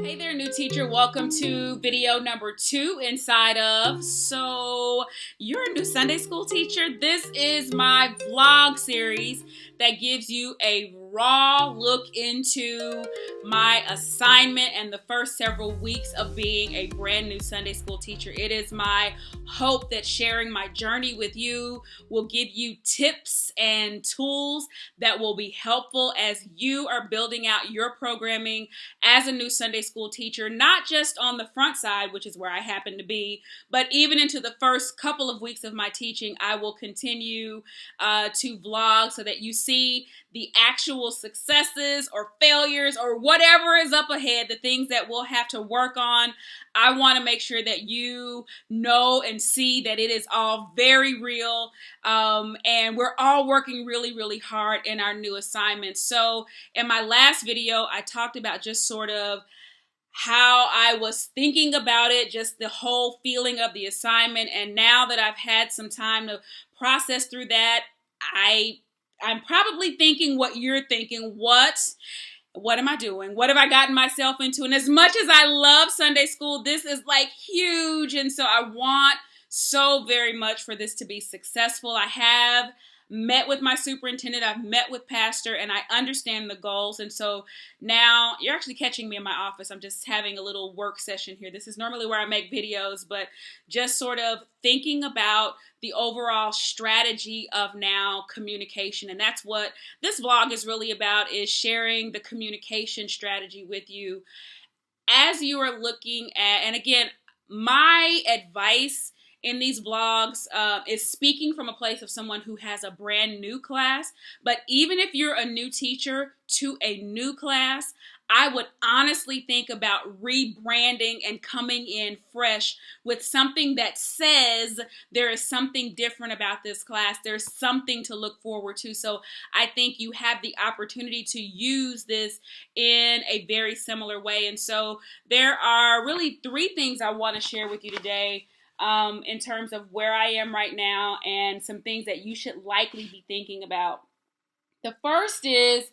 Hey there, new teacher. Welcome to video number 2 inside of So You're a new Sunday school teacher. This is my vlog series that gives you a raw look into my assignment and the first several weeks of being a brand new Sunday school teacher. It is my hope that sharing my journey with you will give you tips and tools that will be helpful as you are building out your programming as a new Sunday school teacher, not just on the front side, which is where I happen to be, but even into the first couple of weeks of my teaching. I will continue to vlog so that you see the actual successes or failures or whatever is up ahead, the things that we'll have to work on. I want to make sure that you know and see that it is all very real, and we're all working really, really hard in our new assignments. So in my last video, I talked about just sort of how I was thinking about it, just the whole feeling of the assignment. And now that I've had some time to process through that, I'm probably thinking what you're thinking. What am I doing? What have I gotten myself into? And as much as I love Sunday school, this is like huge. And so I want so very much for this to be successful. I have met with my superintendent, I've met with pastor, and I understand the goals. And so now you're actually catching me in my office. I'm just having a little work session here. This is normally where I make videos, but just sort of thinking about the overall strategy of now communication. And that's what this vlog is really about, is sharing the communication strategy with you as you are looking at, and again, my advice in these vlogs is speaking from a place of someone who has a brand new class. But even if you're a new teacher to a new class, I would honestly think about rebranding and coming in fresh with something that says there is something different about this class. There's something to look forward to. So I think you have the opportunity to use this in a very similar way. And so there are really 3 things I want to share with you today, in terms of where I am right now and some things that you should likely be thinking about. The first is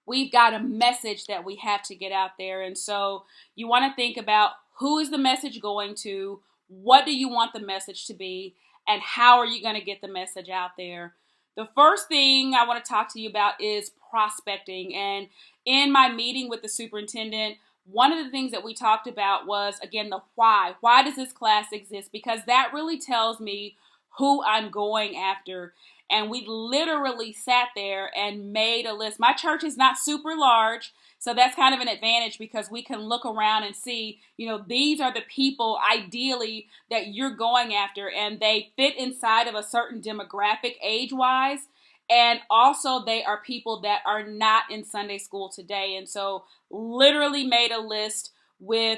we've got a message that we have to get out there. And so you want to think about, who is the message going to? What do you want the message to be? And how are you going to get the message out there? The first thing I want to talk to you about is prospecting. And in my meeting with the superintendent, one of the things that we talked about was, again, the why. Why does this class exist? Because that really tells me who I'm going after. And we literally sat there and made a list. My church is not super large, so that's kind of an advantage because we can look around and see, these are the people ideally that you're going after, and they fit inside of a certain demographic age-wise. And also they are people that are not in Sunday school today. And so literally made a list with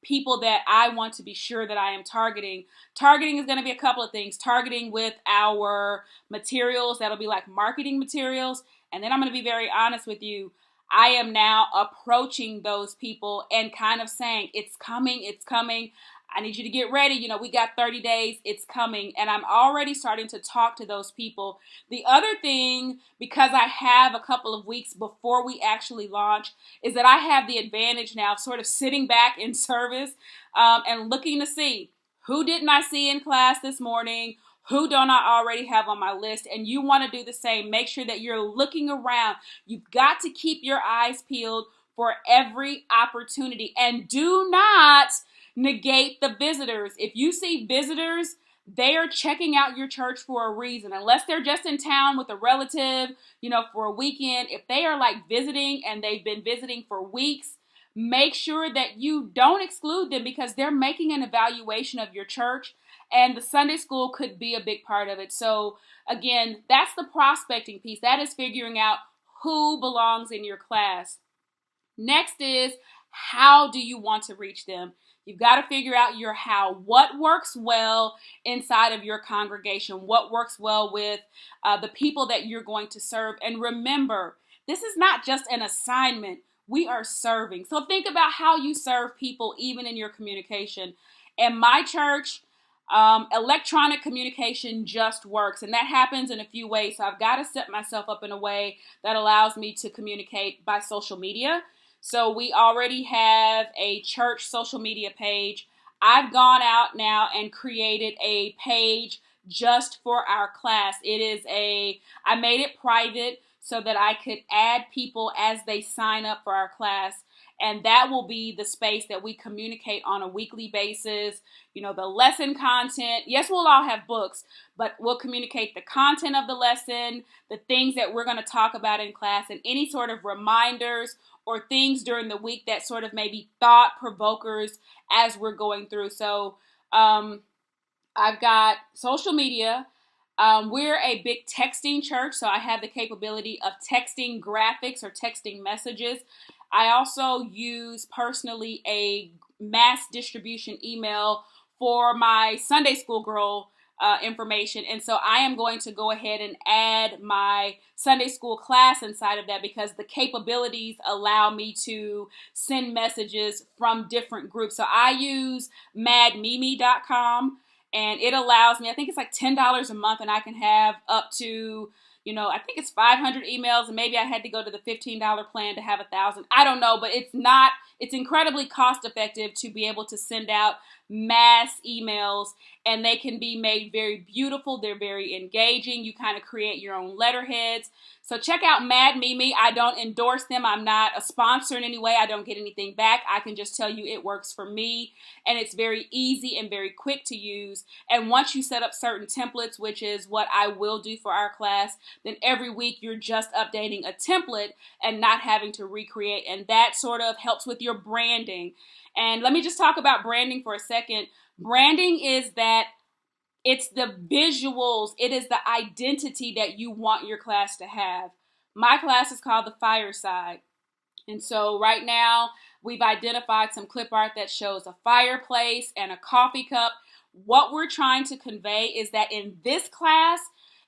people that I want to be sure that I am targeting. Targeting is going to be a couple of things. Targeting with our materials, that'll be like marketing materials. And then I'm going to be very honest with you. I am now approaching those people and kind of saying, it's coming, it's coming. I need you to get ready. We got 30 days. It's coming. And I'm already starting to talk to those people. The other thing, because I have a couple of weeks before we actually launch, is that I have the advantage now of sort of sitting back in service and looking to see, who didn't I see in class this morning? Who don't I already have on my list? And you want to do the same. Make sure that you're looking around. You've got to keep your eyes peeled for every opportunity. And do not negate the visitors. If you see visitors, they are checking out your church for a reason. Unless they're just in town with a relative, for a weekend. If they are like visiting and they've been visiting for weeks, make sure that you don't exclude them, because they're making an evaluation of your church, and the Sunday school could be a big part of it. So again, that's the prospecting piece. That is figuring out who belongs in your class. Next is, how do you want to reach them? You've got to figure out your how. What works well inside of your congregation? What works well with the people that you're going to serve? And remember, this is not just an assignment. We are serving. So think about how you serve people even in your communication. In my church, electronic communication just works. And that happens in a few ways. So I've got to set myself up in a way that allows me to communicate by social media. So we already have a church social media page. I've gone out now and created a page just for our class. I made it private so that I could add people as they sign up for our class. And that will be the space that we communicate on a weekly basis. You know, the lesson content. Yes, we'll all have books, but we'll communicate the content of the lesson, the things that we're going to talk about in class, and any sort of reminders or things during the week that sort of maybe thought provokers as we're going through. So I've got social media. We're a big texting church, so I have the capability of texting graphics or texting messages. I also use personally a mass distribution email for my Sunday school girl information. And so I am going to go ahead and add my Sunday school class inside of that because the capabilities allow me to send messages from different groups. So I use madmimi.com. And it allows me, I think it's like $10 a month, and I can have up to, I think it's 500 emails, and maybe I had to go to the $15 plan to have 1,000. I don't know, but it's incredibly cost effective to be able to send out mass emails, and they can be made very beautiful. They're very engaging. You kind of create your own letterheads. So check out Mad Mimi. I don't endorse them. I'm not a sponsor in any way. I don't get anything back. I can just tell you it works for me, and it's very easy and very quick to use. And once you set up certain templates, which is what I will do for our class, then every week you're just updating a template and not having to recreate. And that sort of helps with your branding. And let me just talk about branding for a second. Branding is that it's the visuals. It is the identity that you want your class to have. My class is called the Fireside. And so right now we've identified some clip art that shows a fireplace and a coffee cup. What we're trying to convey is that in this class,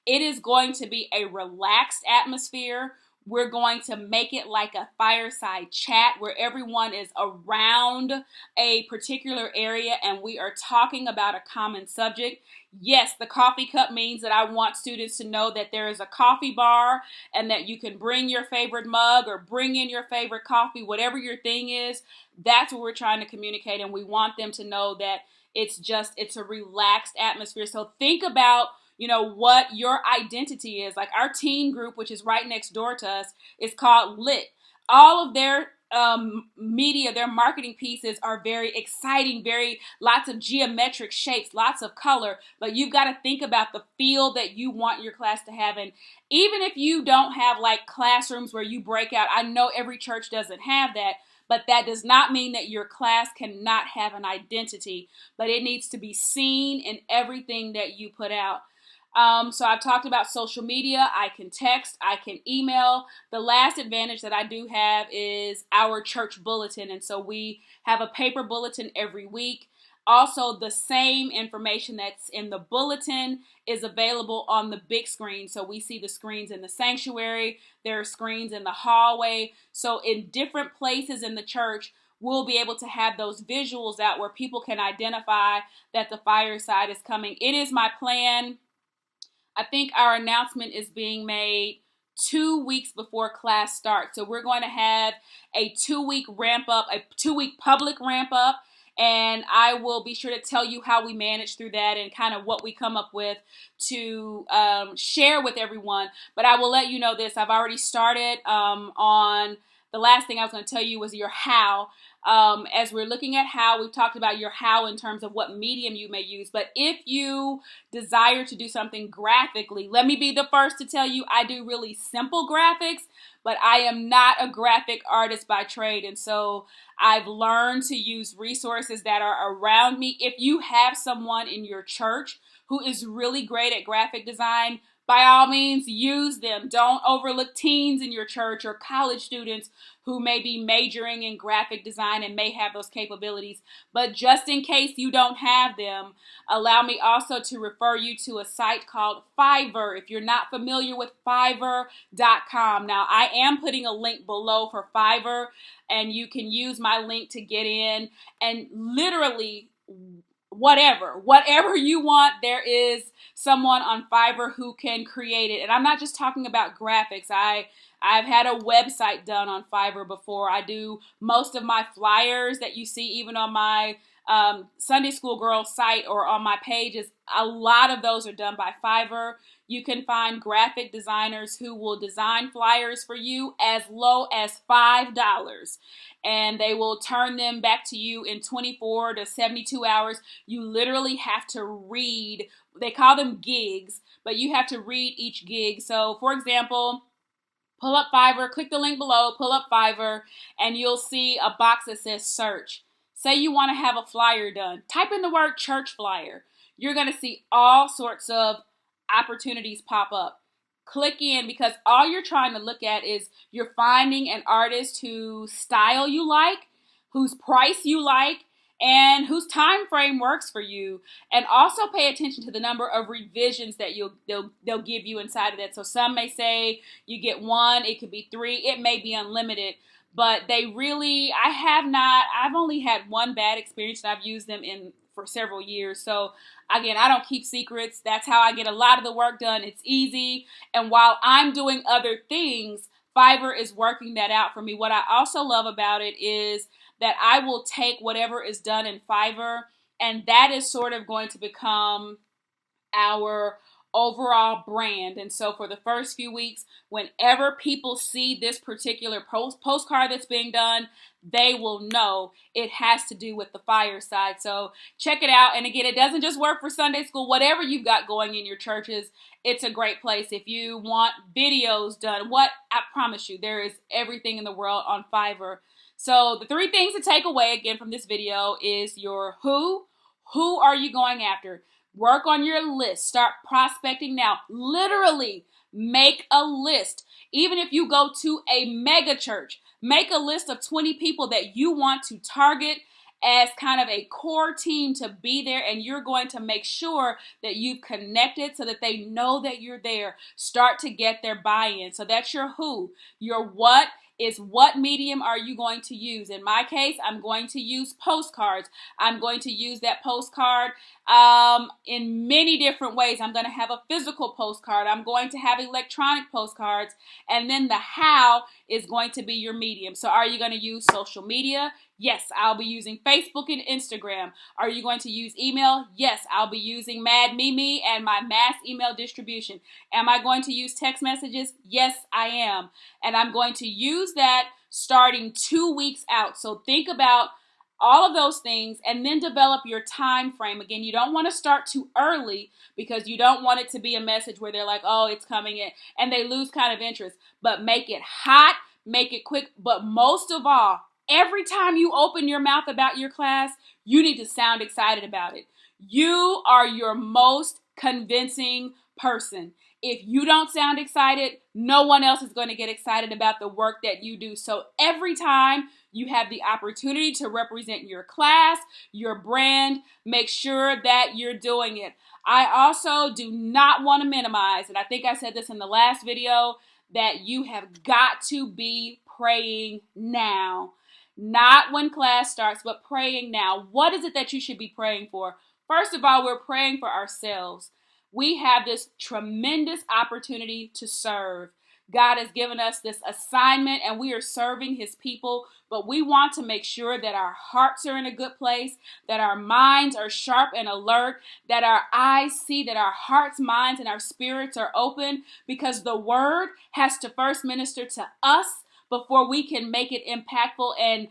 it is going to be a relaxed atmosphere. We're going to make it like a fireside chat where everyone is around a particular area and we are talking about a common subject. Yes, the coffee cup means that I want students to know that there is a coffee bar and that you can bring your favorite mug or bring in your favorite coffee, whatever your thing is. That's what we're trying to communicate, and we want them to know that it's a relaxed atmosphere. So think about what your identity is. Like our teen group, which is right next door to us, is called Lit. All of their media, their marketing pieces are very exciting, lots of geometric shapes, lots of color, but you've got to think about the feel that you want your class to have. And even if you don't have like classrooms where you break out, I know every church doesn't have that, but that does not mean that your class cannot have an identity, but it needs to be seen in everything that you put out. So I've talked about social media. I can text, I can email. The last advantage that I do have is our church bulletin. And so we have a paper bulletin every week. Also, the same information that's in the bulletin is available on the big screen. So we see the screens in the sanctuary. There are screens in the hallway. So in different places in the church, we'll be able to have those visuals out where people can identify that the fireside is coming. It is my plan. I think our announcement is being made 2 weeks before class starts. So we're going to have a 2-week ramp up, a 2-week public ramp up. And I will be sure to tell you how we manage through that and kind of what we come up with to share with everyone. But I will let you know this. I've already started on the last thing I was going to tell you was your how. As we're looking at how, we've talked about your how in terms of what medium you may use. But if you desire to do something graphically, let me be the first to tell you I do really simple graphics, but I am not a graphic artist by trade. And so I've learned to use resources that are around me. If you have someone in your church who is really great at graphic design, by all means, use them. Don't overlook teens in your church or college students who may be majoring in graphic design and may have those capabilities. But just in case you don't have them, allow me also to refer you to a site called Fiverr. If you're not familiar with Fiverr.com. Now, I am putting a link below for Fiverr, and you can use my link to get in and literally whatever you want, there is someone on Fiverr who can create it. And I'm not just talking about graphics. I've had a website done on Fiverr before. I do most of my flyers that you see even on my Sunday School Girl site or on my pages. A lot of those are done by Fiverr. You can find graphic designers who will design flyers for you as low as $5, and they will turn them back to you in 24 to 72 hours. You literally have to read, they call them gigs, but you have to read each gig. So for example, pull up Fiverr, click the link below, pull up Fiverr, and you'll see a box that says search. Say you want to have a flyer done. Type in the word church flyer. You're going to see all sorts of opportunities pop up. Click in, because all you're trying to look at is you're finding an artist whose style you like, whose price you like, and whose time frame works for you. And also pay attention to the number of revisions that they'll give you inside of that. So some may say you get 1, it could be 3, it may be unlimited. But they really, I've only had one bad experience, and I've used them for several years. So again, I don't keep secrets. That's how I get a lot of the work done. It's easy. And while I'm doing other things, Fiverr is working that out for me. What I also love about it is that I will take whatever is done in Fiverr, and that is sort of going to become our overall brand. And so for the first few weeks, whenever people see this particular postcard that's being done, they will know it has to do with the fireside. So check it out. And again, it doesn't just work for Sunday school. Whatever you've got going in your churches, it's a great place. If you want videos done, I promise you, there is everything in the world on Fiverr. So the 3 things to take away again from this video is your who. Who are you going after? Work on your list. Start prospecting now. Literally make a list. Even if you go to a mega church, make a list of 20 people that you want to target as kind of a core team to be there, and you're going to make sure that you've connected so that they know that you're there. Start to get their buy-in. So that's your who. Your what is what medium are you going to use? In my case, I'm going to use postcards. I'm going to use that postcard in many different ways. I'm going to have a physical postcard. I'm going to have electronic postcards. And then the how is going to be your medium. So are you going to use social media? Yes, I'll be using Facebook and Instagram. Are you going to use email? Yes, I'll be using Mad Mimi and my mass email distribution. Am I going to use text messages? Yes, I am. And I'm going to use that starting 2 weeks out. So think about all of those things and then develop your time frame. Again, you don't want to start too early because you don't want it to be a message where they're like, oh, it's coming in, and they lose kind of interest. But make it hot, make it quick. But most of all, every time you open your mouth about your class, you need to sound excited about it. You are your most convincing person. If you don't sound excited, no one else is going to get excited about the work that you do. So every time you have the opportunity to represent your class, your brand, make sure that you're doing it. I also do not want to minimize, and I think I said this in the last video, that you have got to be praying now. Not when class starts, but praying now. What is it that you should be praying for? First of all, we're praying for ourselves. We have this tremendous opportunity to serve. God has given us this assignment and we are serving his people, but we want to make sure that our hearts are in a good place, that our minds are sharp and alert, that our eyes see, that our hearts, minds, and our spirits are open, because the word has to first minister to us before we can make it impactful and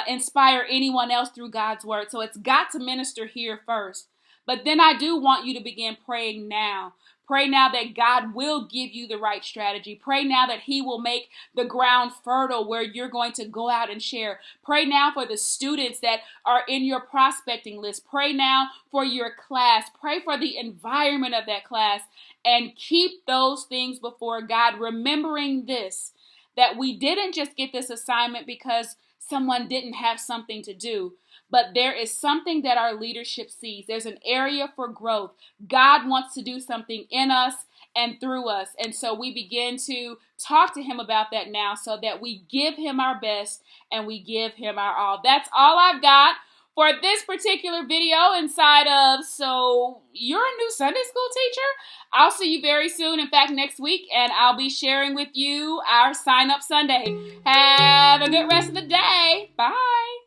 inspire anyone else through God's word. So it's got to minister here first. But then I do want you to begin praying now. Pray now that God will give you the right strategy. Pray now that he will make the ground fertile where you're going to go out and share. Pray now for the students that are in your prospecting list. Pray now for your class. Pray for the environment of that class, and keep those things before God, remembering this, that we didn't just get this assignment because someone didn't have something to do, but there is something that our leadership sees. There's an area for growth. God wants to do something in us and through us. And so we begin to talk to him about that now, so that we give him our best and we give him our all. That's all I've got for this particular video inside of So You're a New Sunday School Teacher. I'll see you very soon, in fact next week, and I'll be sharing with you our Sign Up Sunday. Have a good rest of the day. Bye.